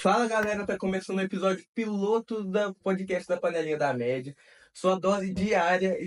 Fala galera, tá começando o episódio piloto da podcast da Panelinha da Média. Sua dose diária,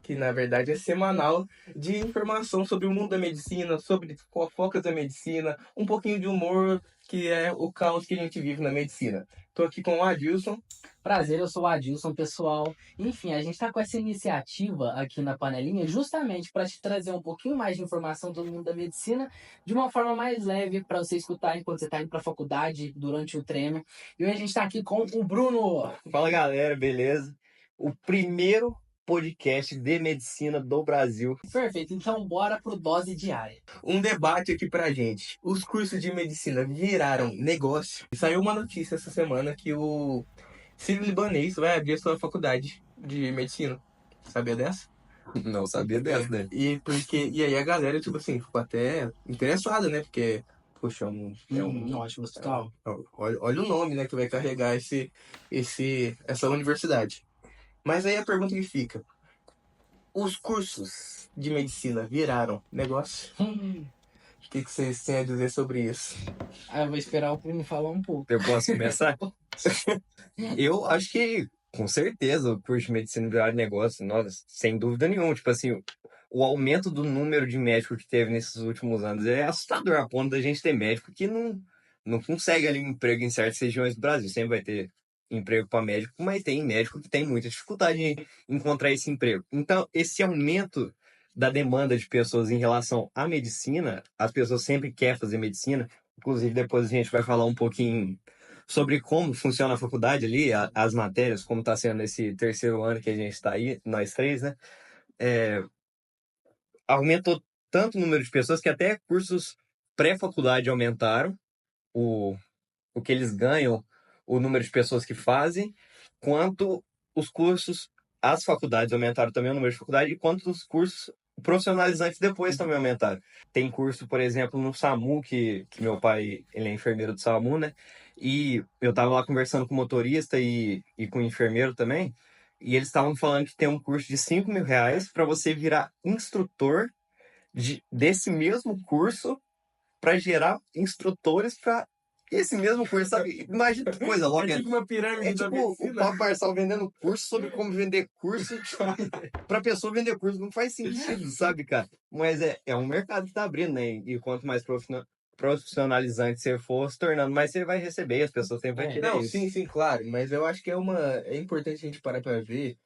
que na verdade é semanal, de informação sobre o mundo da medicina, sobre fofocas da medicina, um pouquinho de humor, que é o caos que a gente vive na medicina. Tô aqui com o Adilson. Prazer, eu sou o Adilson, pessoal. Enfim, a gente está com essa iniciativa aqui na Panelinha justamente para te trazer um pouquinho mais de informação do mundo da medicina de uma forma mais leve para você escutar enquanto você está indo para a faculdade, durante o treino. E hoje a gente está aqui com o Bruno. Fala galera, beleza? O primeiro podcast de medicina do Brasil. Perfeito, então bora pro Dose Diária. Um debate aqui pra gente. Os cursos de medicina viraram negócio. Saiu uma notícia essa semana que o Sírio-Libanês vai abrir a sua faculdade de medicina. Sabia dessa? Não sabia dessa, né? E aí a galera, tipo assim, ficou até interessada, né? Porque, poxa, Ótimo, hospital. olha o nome, né, que vai carregar essa universidade. Mas aí a pergunta que fica: os cursos de medicina viraram negócio? O que vocês têm a dizer sobre isso? Eu vou esperar o Bruno falar um pouco. Eu posso começar? Eu acho que, com certeza, o curso de medicina virar negócio, nossa, sem dúvida nenhuma. Tipo assim, o aumento do número de médicos que teve nesses últimos anos é assustador, a ponto da gente ter médico que não consegue ali um emprego em certas regiões do Brasil. Sempre vai ter emprego para médico, mas tem médico que tem muita dificuldade em encontrar esse emprego. Então, esse aumento da demanda de pessoas em relação à medicina, as pessoas sempre querem fazer medicina. Inclusive, depois a gente vai falar um pouquinho sobre como funciona a faculdade ali, as matérias, como está sendo esse terceiro ano que a gente está aí, nós três, né? Aumentou tanto o número de pessoas que até cursos pré-faculdade aumentaram o que eles ganham, o número de pessoas que fazem, quanto os cursos, as faculdades aumentaram também o número de faculdade, e quanto os cursos profissionalizantes depois também aumentaram. Tem curso, por exemplo, no SAMU, que meu pai, ele é enfermeiro do SAMU, né? E eu estava lá conversando com o motorista e com o enfermeiro também, e eles estavam falando que tem um curso de R$ 5.000 para você virar instrutor desse mesmo curso para gerar instrutores para esse mesmo curso, sabe? Imagina que coisa louca. É tipo uma pirâmide da tipo medicina. o Papo Marçal vendendo curso sobre como vender curso para pessoa vender curso. Não faz sentido, sabe, cara? Mas é um mercado que tá abrindo, né? E quanto mais profissionalizante você for se tornando, mais você vai receber e as pessoas sempre vão querer Não, isso. sim, claro. Mas eu acho que é importante a gente parar pra ver.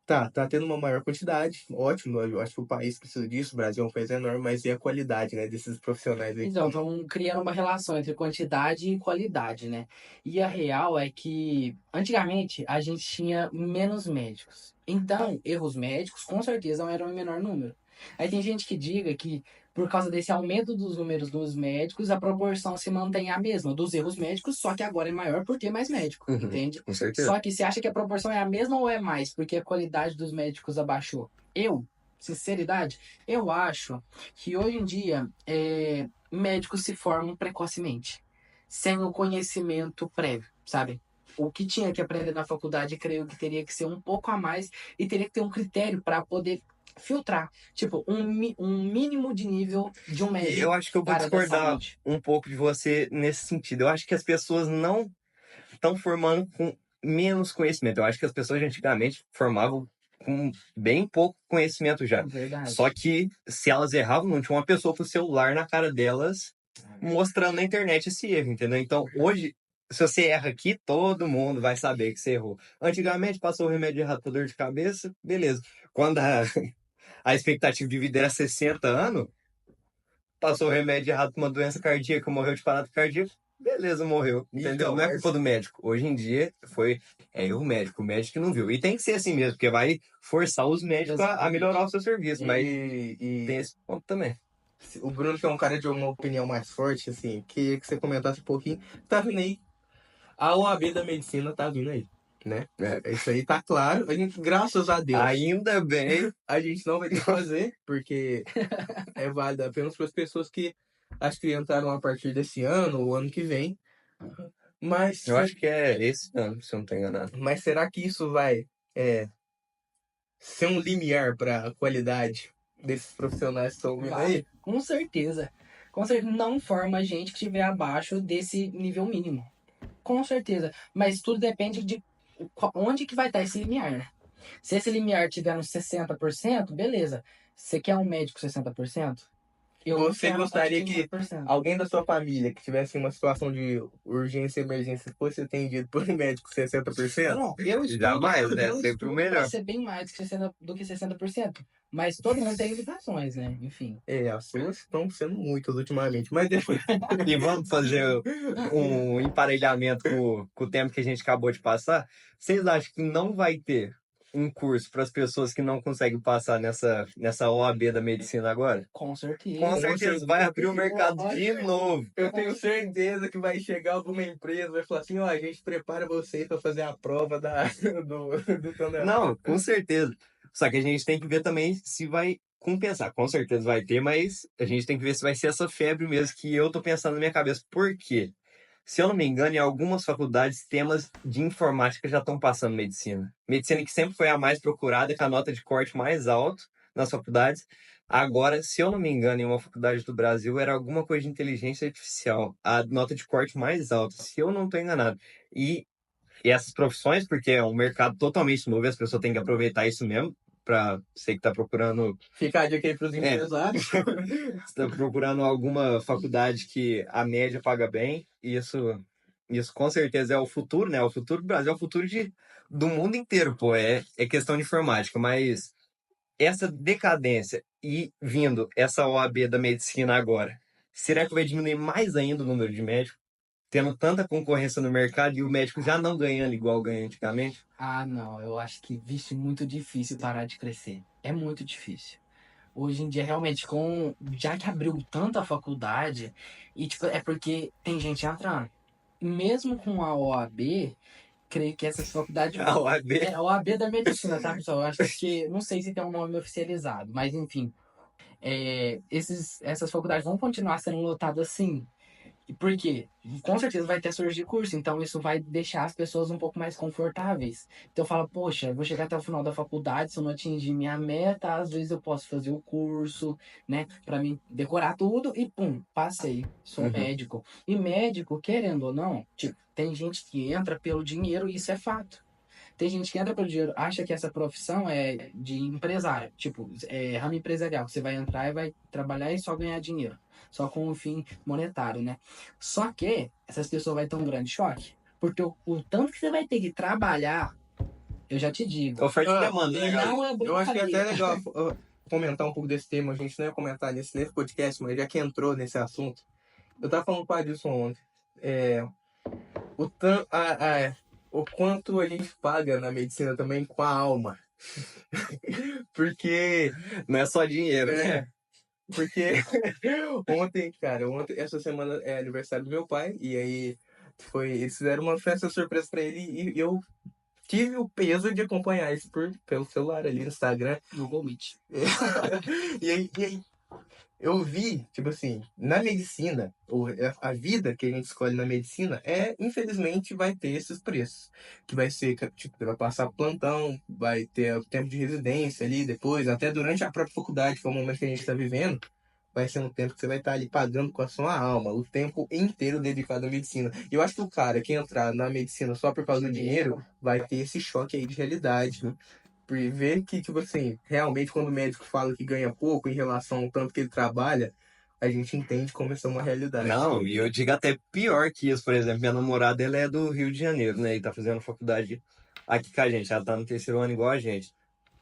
Tá tendo uma maior quantidade, ótimo. Eu acho que o país precisa disso, o Brasil é um país enorme, mas e a qualidade, né, desses profissionais aí? Então, vamos criando uma relação entre quantidade e qualidade, né? E a real é que, antigamente, a gente tinha menos médicos. Então, erros médicos, com certeza, eram em menor número. Aí tem gente que diga que, por causa desse aumento dos números dos médicos, a proporção se mantém a mesma dos erros médicos, só que agora é maior por ter mais médico, entende? Com certeza. Só que você acha que a proporção é a mesma ou é mais? Porque a qualidade dos médicos abaixou. Sinceridade, eu acho que hoje em dia médicos se formam precocemente, sem o conhecimento prévio, sabe? O que tinha que aprender na faculdade, creio que teria que ser um pouco a mais e teria que ter um critério para poder filtrar, tipo, um mínimo de nível de um médico. Eu acho que eu vou discordar um pouco de você nesse sentido. Eu acho que as pessoas não estão formando com menos conhecimento. Eu acho que as pessoas de antigamente formavam com bem pouco conhecimento já. Verdade. Só que se elas erravam, não tinha uma pessoa com o celular na cara delas mostrando na internet esse erro, entendeu? Então, hoje, se você erra aqui, todo mundo vai saber que você errou. Antigamente, passou o remédio errado para dor de cabeça, beleza. Quando a expectativa de vida era 60 anos, passou o remédio errado para uma doença cardíaca, morreu de parada cardíaca, beleza, morreu. Entendeu? Então, não é culpa do médico. Hoje em dia, o médico que não viu. E tem que ser assim mesmo, porque vai forçar os médicos a melhorar o seu serviço. Mas tem esse ponto também. O Bruno, que é um cara de uma opinião mais forte, assim, queria que você comentasse um pouquinho. Tá vindo aí. A OAB da medicina tá vindo aí, né? Isso aí tá claro. A gente, graças a Deus. Ainda bem. A gente não vai ter que fazer, porque é válido apenas para as pessoas que acho que entraram a partir desse ano ou ano que vem. Mas eu acho que é esse ano, se eu não estou enganado. Mas será que isso vai ser um limiar para a qualidade desses profissionais que estão vindo aí? Com certeza. Com certeza, não forma gente que estiver abaixo desse nível mínimo. Com certeza. Mas tudo depende de onde que vai estar esse limiar, né? Se esse limiar tiver nos 60%, beleza. Você quer um médico 60%? Eu não Você quero um gostaria médico que 60%. alguém da sua família que tivesse uma situação de urgência e emergência fosse atendido por um médico 60%? Não, eu estudo, Jamais, né? eu Sempre o estudo melhor. para ser bem mais que 60, do que 60%. Mas todo mundo tem limitações, né? Enfim. As suas estão sendo muitas ultimamente. Mas depois. E vamos fazer um emparelhamento com o tempo que a gente acabou de passar. Vocês acham que não vai ter um curso para as pessoas que não conseguem passar nessa OAB da medicina agora? Com certeza. Com certeza vai abrir o mercado de novo. Eu tenho certeza que vai chegar alguma empresa, vai falar assim, ó, a gente prepara vocês para fazer a prova do tonel. Não, com certeza. Só que a gente tem que ver também se vai compensar. Com certeza vai ter, mas a gente tem que ver se vai ser essa febre mesmo que eu tô pensando na minha cabeça. Por quê? Se eu não me engano, em algumas faculdades, temas de informática já estão passando medicina. Medicina que sempre foi a mais procurada, com a nota de corte mais alta nas faculdades. Agora, se eu não me engano, em uma faculdade do Brasil, era alguma coisa de inteligência artificial. A nota de corte mais alta, se eu não estou enganado. E essas profissões, porque é um mercado totalmente novo, as pessoas têm que aproveitar isso mesmo, para você que está procurando. Fica a dica aí pros empresários. Está procurando alguma faculdade que a média paga bem, isso com certeza é o futuro, né? O futuro do Brasil é o futuro do mundo inteiro, pô. É questão de informática, mas essa decadência e vindo essa OAB da medicina agora, será que vai diminuir mais ainda o número de médicos? Tendo tanta concorrência no mercado e o médico já não ganhando igual ganha antigamente? Ah, não. Eu acho que, vixe, muito difícil parar de crescer. É muito difícil. Hoje em dia, realmente, já que abriu tanta faculdade, e tipo, é porque tem gente entrando. Mesmo com a OAB, creio que essas faculdades. A OAB? É a OAB da medicina, tá, pessoal? Eu acho que. Não sei se tem um nome oficializado, mas enfim. Essas faculdades vão continuar sendo lotadas sim. E por quê? Com certeza vai ter surgir curso, então isso vai deixar as pessoas um pouco mais confortáveis. Então fala, poxa, eu vou chegar até o final da faculdade, se eu não atingir minha meta, às vezes eu posso fazer o curso, né, para mim decorar tudo e pum, passei, sou médico. E médico, querendo ou não, tipo, tem gente que entra pelo dinheiro e isso é fato. Tem gente que entra pelo dinheiro, acha que essa profissão é de empresário, tipo, é ramo empresarial, que você vai entrar e vai trabalhar e só ganhar dinheiro, só com o fim monetário, né? Só que essas pessoas vão ter um grande choque, porque o tanto que você vai ter que trabalhar, eu já te digo, Oferta e demanda, né, galera? não é Eu acho que é até brincadeira. legal comentar um pouco desse tema. A gente não ia comentar nesse podcast, mas já que entrou nesse assunto, eu tava falando com a Adilson ontem. O quanto a gente paga na medicina também com a alma. Porque Não é só dinheiro. Porque essa semana é aniversário do meu pai, e aí eles fizeram uma festa surpresa pra ele, e eu tive o peso de acompanhar isso pelo celular ali no Instagram. Google Meet. E aí eu vi, tipo assim, na medicina, a vida que a gente escolhe na medicina infelizmente, vai ter esses preços. Que vai ser, tipo, vai passar plantão, vai ter o tempo de residência ali depois, até durante a própria faculdade, que é o momento que a gente está vivendo, vai ser um tempo que você vai estar ali pagando com a sua alma, o tempo inteiro dedicado à medicina. E eu acho que o cara que entrar na medicina só por causa do dinheiro vai ter esse choque aí de realidade, né? Por ver que, tipo assim, realmente quando o médico fala que ganha pouco em relação ao tanto que ele trabalha, a gente entende como isso é uma realidade. Não, e eu digo até pior que isso, por exemplo, minha namorada, ela é do Rio de Janeiro, né, e tá fazendo faculdade aqui com a gente, ela tá no terceiro ano igual a gente.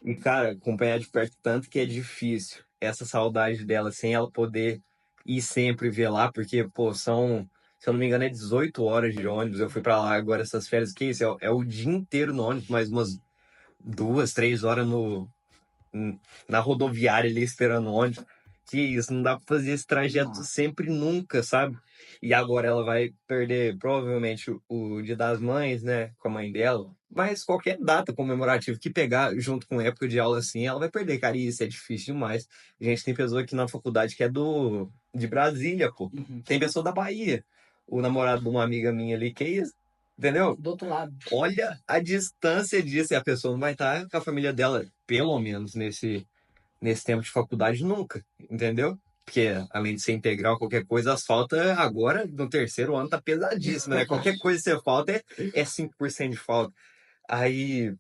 E, cara, acompanhar de perto tanto que é difícil essa saudade dela, sem ela poder ir sempre ver lá, porque, pô, se eu não me engano, é 18 horas de ônibus, eu fui pra lá agora essas férias, que isso, é o dia inteiro no ônibus, mais umas 2, 3 horas na rodoviária ali esperando o ônibus. Que isso, não dá pra fazer esse trajeto sempre, nunca, sabe? E agora ela vai perder provavelmente o Dia das Mães, né? Com a mãe dela. Mas qualquer data comemorativa que pegar junto com época de aula assim, ela vai perder, cara. E isso é difícil demais. A gente tem pessoa aqui na faculdade que é de Brasília, pô. Tem pessoa da Bahia. O namorado de uma amiga minha ali, que é isso? Entendeu? Do outro lado. Olha a distância disso. E a pessoa não vai estar com a família dela, pelo menos nesse tempo de faculdade, nunca. Entendeu? porque além de ser integral, qualquer coisa, as faltas agora, no terceiro ano, tá pesadíssimo, né? Qualquer coisa que você falta é 5% de falta. Aí,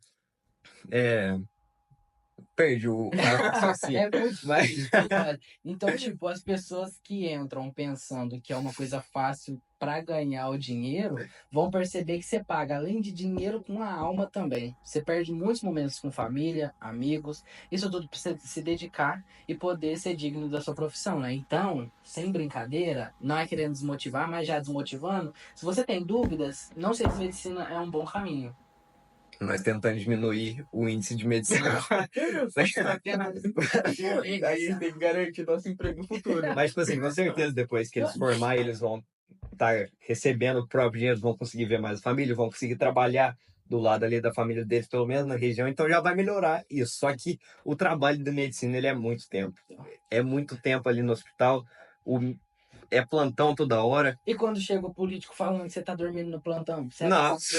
perdi o raciocínio. É muito Mas, difícil, cara. Então, tipo, as pessoas que entram pensando que é uma coisa fácil pra ganhar o dinheiro, vão perceber que você paga, além de dinheiro, com a alma também. Você perde muitos momentos com família, amigos, isso tudo pra você se dedicar e poder ser digno da sua profissão, né? Então, sem brincadeira, não é querendo desmotivar, mas já desmotivando, se você tem dúvidas, não sei se medicina é um bom caminho. nós tentando diminuir o índice de medicina. Aí a gente tem que garantir nosso emprego no futuro. Mas, tipo assim, com certeza, depois que eles formarem, eles vão estar recebendo o próprio dinheiro, vão conseguir ver mais a família, vão conseguir trabalhar do lado ali da família deles, pelo menos na região, então já vai melhorar isso. Só que o trabalho da medicina, ele é muito tempo. É muito tempo ali no hospital, é plantão toda hora. E quando chega o político falando que você tá dormindo no plantão, você Nossa.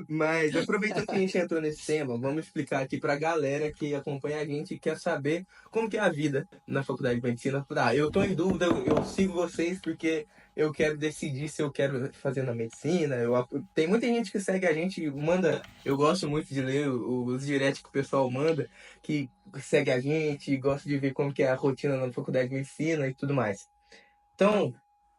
Mas aproveitando que a gente entrou nesse tema, vamos explicar aqui pra galera que acompanha a gente e quer saber como que é a vida na faculdade de medicina. Eu tô em dúvida, eu sigo vocês porque eu quero decidir se eu quero fazer na medicina. Tem muita gente que segue a gente, manda. Eu gosto muito de ler os directs que o pessoal manda, que segue a gente, gosta de ver como que é a rotina na faculdade de medicina e tudo mais. Então,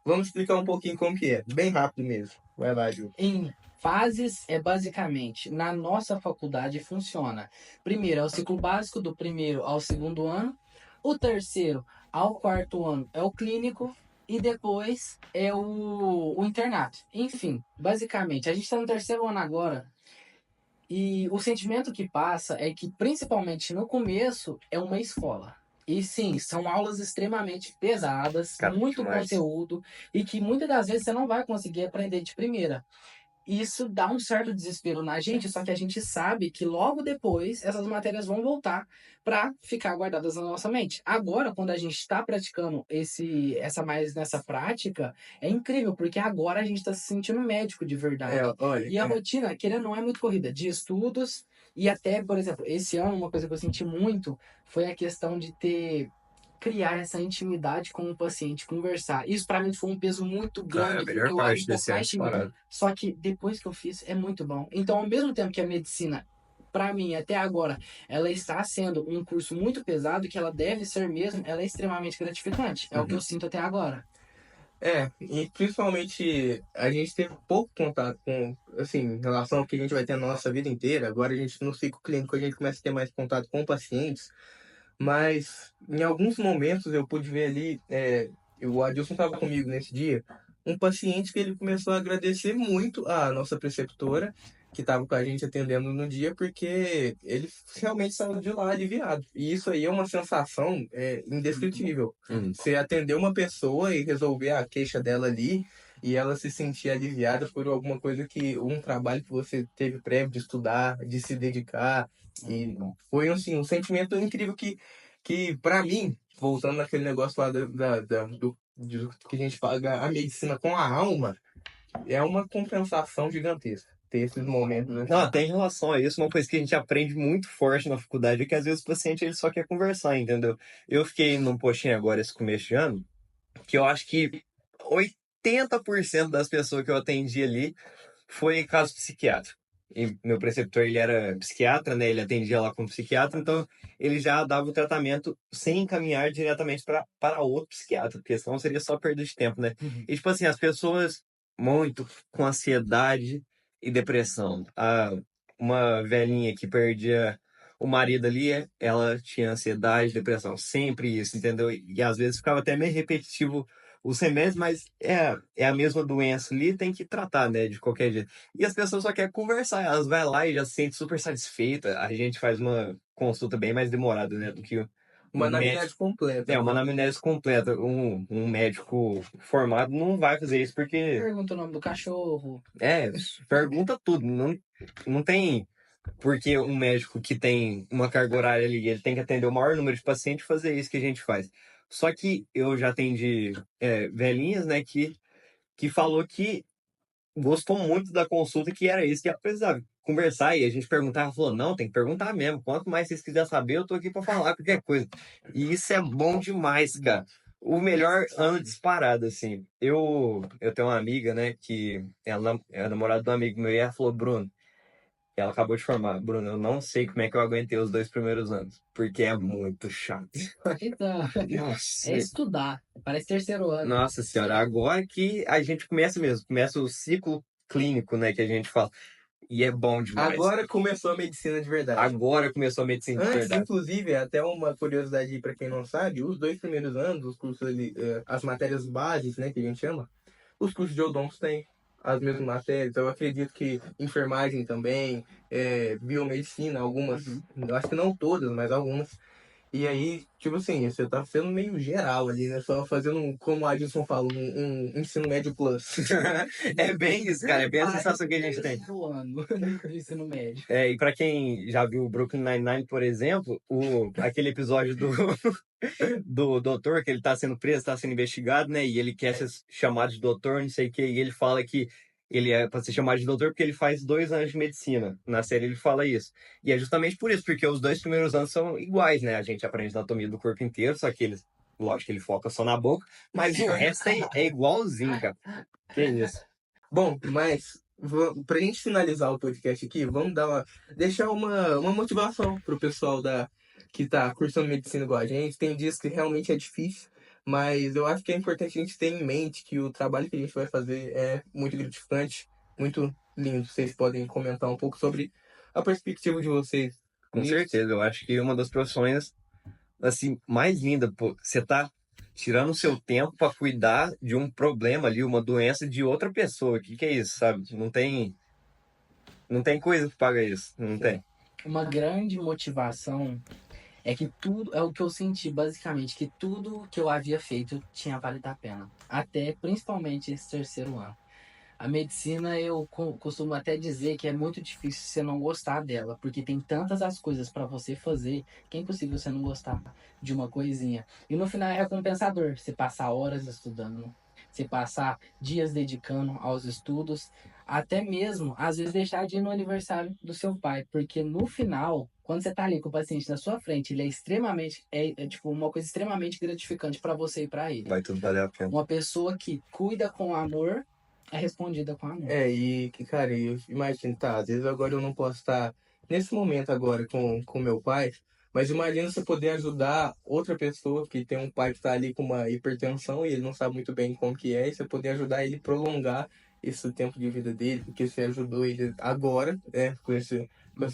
vamos explicar um pouquinho como que é, bem rápido mesmo. Vai lá, Ju. Em fases, é basicamente, na nossa faculdade funciona. Primeiro é o ciclo básico, do primeiro ao segundo ano. O terceiro ao quarto ano é o clínico. E depois é o internato. Enfim, basicamente, a gente está no terceiro ano agora. E o sentimento que passa é que, principalmente no começo, é uma escola. E sim, são aulas extremamente pesadas, Cara, muito demais. conteúdo, e que muitas das vezes você não vai conseguir aprender de primeira. Isso dá um certo desespero na gente, só que a gente sabe que logo depois essas matérias vão voltar para ficar guardadas na nossa mente. Agora, quando a gente está praticando essa mais nessa prática, é incrível, porque agora a gente está se sentindo médico de verdade. Olha, E a rotina, querendo ou não, é muito corrida, de estudos e até, por exemplo, esse ano, uma coisa que eu senti muito foi a questão de criar essa intimidade com o paciente, conversar. Isso para mim foi um peso muito grande, a porque melhor eu parte abro um pouco desse ano mais tímido. disparado. Só que depois que eu fiz, é muito bom. Então, ao mesmo tempo que a medicina, para mim, até agora, ela está sendo um curso muito pesado, que ela deve ser mesmo, ela é extremamente gratificante. É o que eu sinto até agora. e principalmente a gente teve pouco contato com, assim, em relação ao que a gente vai ter na nossa vida inteira. Agora a gente no ciclo clínico a gente começa a ter mais contato com pacientes, mas em alguns momentos eu pude ver ali, o Adilson estava comigo nesse dia, um paciente que ele começou a agradecer muito a nossa preceptora, que estava com a gente atendendo no dia, porque ele realmente saiu de lá aliviado. E isso aí é uma sensação indescritível. Você atender uma pessoa e resolver a queixa dela ali, e ela se sentir aliviada por alguma coisa um trabalho que você teve prévio de estudar, de se dedicar. E foi assim, um sentimento incrível que para mim, voltando naquele negócio lá do que a gente paga a medicina com a alma, é uma compensação gigantesca. Ter esses momentos assim. Não, até em relação a isso, uma coisa que a gente aprende muito forte na faculdade é que às vezes o paciente ele só quer conversar, entendeu? Eu fiquei num postinho agora esse começo de ano, que eu acho que 80% das pessoas que eu atendi ali foi caso psiquiátrico. E meu preceptor, ele era psiquiatra, né? Ele atendia lá como psiquiatra, então ele já dava o tratamento sem encaminhar diretamente para outro psiquiatra, porque senão seria só perda de tempo, né? E, tipo assim, as pessoas muito com ansiedade e depressão. Uma velhinha que perdia o marido ali, ela tinha ansiedade, depressão, sempre isso, entendeu? E às vezes ficava até meio repetitivo os remédios, mas é a mesma doença ali, tem que tratar, né, de qualquer jeito. E as pessoas só querem conversar, elas vão lá e já se sentem super satisfeitas. A gente faz uma consulta bem mais demorada, né, do que Uma um médico. anamnese completa. Uma anamnese completa. Um médico formado não vai fazer isso porque Pergunta o nome do cachorro. pergunta tudo. Não tem porque um médico que tem uma carga horária ali, ele tem que atender o maior número de pacientes, fazer isso que a gente faz. Só que eu já atendi velhinhas, né, que falou que gostou muito da consulta, que era isso que ela precisava. conversar e a gente perguntar. Ela falou, não, tem que perguntar mesmo. Quanto mais vocês quiserem saber, eu tô aqui pra falar qualquer coisa. E isso é bom demais, cara. O melhor ano disparado, assim. Eu tenho uma amiga, né, que ela é namorada de um amigo meu e ela falou, Bruno, ela acabou de formar. Bruno, eu não sei como é que eu aguentei os 2 primeiros anos, porque é muito chato. Então, Nossa, é estudar. Parece terceiro ano. nossa senhora, agora que a gente começa mesmo, começa o ciclo clínico, né, que a gente fala. E é bom demais. Agora começou a medicina de verdade. Agora começou a medicina de Antes, verdade. inclusive, até uma curiosidade para quem não sabe, os 2 primeiros anos, os cursos ali, as matérias bases, né, que a gente chama, os cursos de odontos têm as mesmas matérias. Eu acredito que enfermagem também, biomedicina, algumas, eu acho que não todas, mas algumas. E aí, tipo assim, você tá sendo meio geral ali, né? Só fazendo, como o Adilson fala, um ensino médio plus. É bem isso, cara. É bem a sensação que a gente tem. Do ano do ensino médio. E pra quem já viu o Brooklyn Nine-Nine, por exemplo, aquele episódio do doutor, que ele tá sendo preso, tá sendo investigado, né? E ele quer ser chamado de doutor, não sei o quê. E ele fala que ele é pra ser chamado de doutor porque ele faz 2 anos de medicina. Na série ele fala isso. E é justamente por isso, porque os 2 primeiros anos são iguais, né? A gente aprende anatomia do corpo inteiro, só que eles, lógico que ele foca só na boca, mas o resto é igualzinho, cara. Que isso. Bom, mas pra gente finalizar o podcast aqui, vamos deixar uma motivação pro pessoal que tá cursando medicina igual a gente. Tem dias que realmente é difícil, mas eu acho que é importante a gente ter em mente que o trabalho que a gente vai fazer é muito gratificante, muito lindo. Vocês podem comentar um pouco sobre a perspectiva de vocês. Com certeza, eu acho que uma das profissões assim mais linda, pô, você tá tirando o seu tempo para cuidar de um problema ali, uma doença de outra pessoa. O que é isso, sabe? Não tem coisa que paga isso, não tem. Uma grande motivação é que tudo, é o que eu senti basicamente, que tudo que eu havia feito tinha valido a pena. Até principalmente esse terceiro ano. A medicina eu costumo até dizer que é muito difícil você não gostar dela, porque tem tantas as coisas para você fazer que é impossível você não gostar de uma coisinha. E no final é recompensador, você passar horas estudando, você passar dias dedicando aos estudos, até mesmo às vezes deixar de ir no aniversário do seu pai, porque no final, quando você tá ali com o paciente na sua frente, ele é extremamente, tipo uma coisa extremamente gratificante para você e para ele. Vai tudo valer a pena. Uma pessoa que cuida com amor é respondida com amor. Cara, eu imagino, tá, às vezes agora eu não posso estar nesse momento agora com meu pai, mas imagina você poder ajudar outra pessoa que tem um pai que está ali com uma hipertensão e ele não sabe muito bem como que é, e você poder ajudar ele a prolongar esse tempo de vida dele, porque você ajudou ele agora, com essa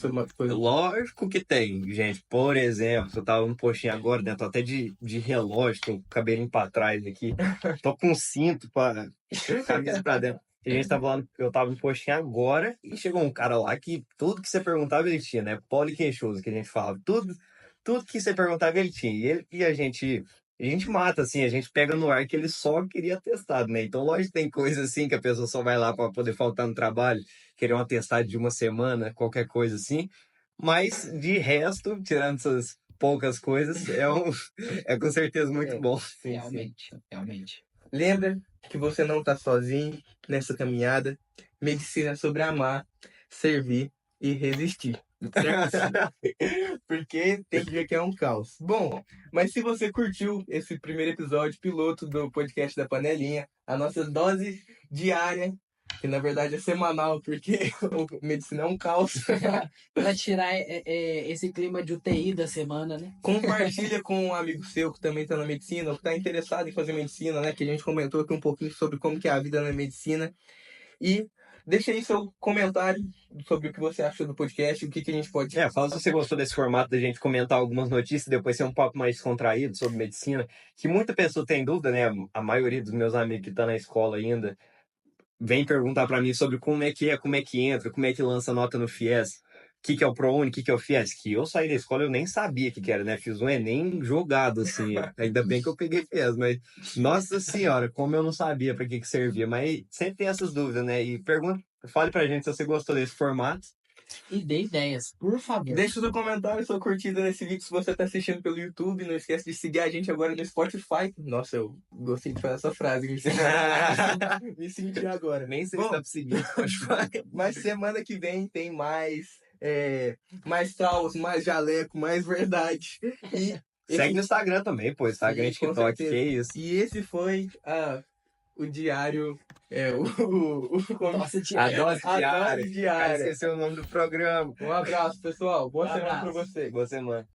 uma coisa. Lógico que tem, gente. Por exemplo, eu tava um postinho agora, né? Tô até de relógio, com o cabelinho pra trás aqui. Tô com um cinto pra camisa pra dentro. A gente tava lá, eu tava no postinho agora e chegou um cara lá que tudo que você perguntava ele tinha, né? Poliqueixoso que a gente falava. Tudo que você perguntava ele tinha. E a gente mata, assim, a gente pega no ar que ele só queria atestado, né? Então, lógico que tem coisa assim que a pessoa só vai lá para poder faltar no trabalho, querer um atestado de uma semana, qualquer coisa assim. Mas, de resto, tirando essas poucas coisas, é com certeza muito bom. Sim, Realmente. Lembra que você não está sozinho nessa caminhada. Medicina é sobre amar, servir e resistir. Certo? Porque tem que ver que é um caos. Bom, mas se você curtiu esse primeiro episódio piloto do podcast da Panelinha, a nossa dose diária, que na verdade é semanal, porque o medicina é um caos. Pra tirar esse clima de UTI da semana, né? Compartilha com um amigo seu que também está na medicina, ou que está interessado em fazer medicina, né? Que a gente comentou aqui um pouquinho sobre como que é a vida na medicina. E deixa aí seu comentário sobre o que você achou do podcast, o que a gente pode... Fala se você gostou desse formato da gente comentar algumas notícias e depois ser um papo mais descontraído sobre medicina, que muita pessoa tem dúvida, né? A maioria dos meus amigos que estão na escola ainda vem perguntar para mim sobre como é que entra, como é que lança nota no FIES, o que é o ProUni, o que é o FIES, que eu saí da escola eu nem sabia o que era, né? Fiz um Enem jogado, assim, ainda bem que eu peguei FIES, mas, nossa senhora, como eu não sabia para que servia, mas sempre tem essas dúvidas, né? E fale pra gente se você gostou desse formato E dê ideias, por favor. Deixa o seu comentário, sua curtida nesse vídeo se você tá assistindo pelo YouTube. Não esquece de seguir a gente agora no Spotify. Nossa, eu gostei de falar essa frase. Me senti agora. Nem sei Bom, se dá pra seguir. mas semana que vem tem mais traumas, mais jaleco, mais verdade. E Segue no Instagram também, pô. Instagram e Sim, com TikTok, certeza. que isso. E esse foi o diário. Nossa, A dose a diária. dose diária. Esqueceu o nome do programa. Um abraço, pessoal. Boa Um semana pra abraço. vocês. Boa semana.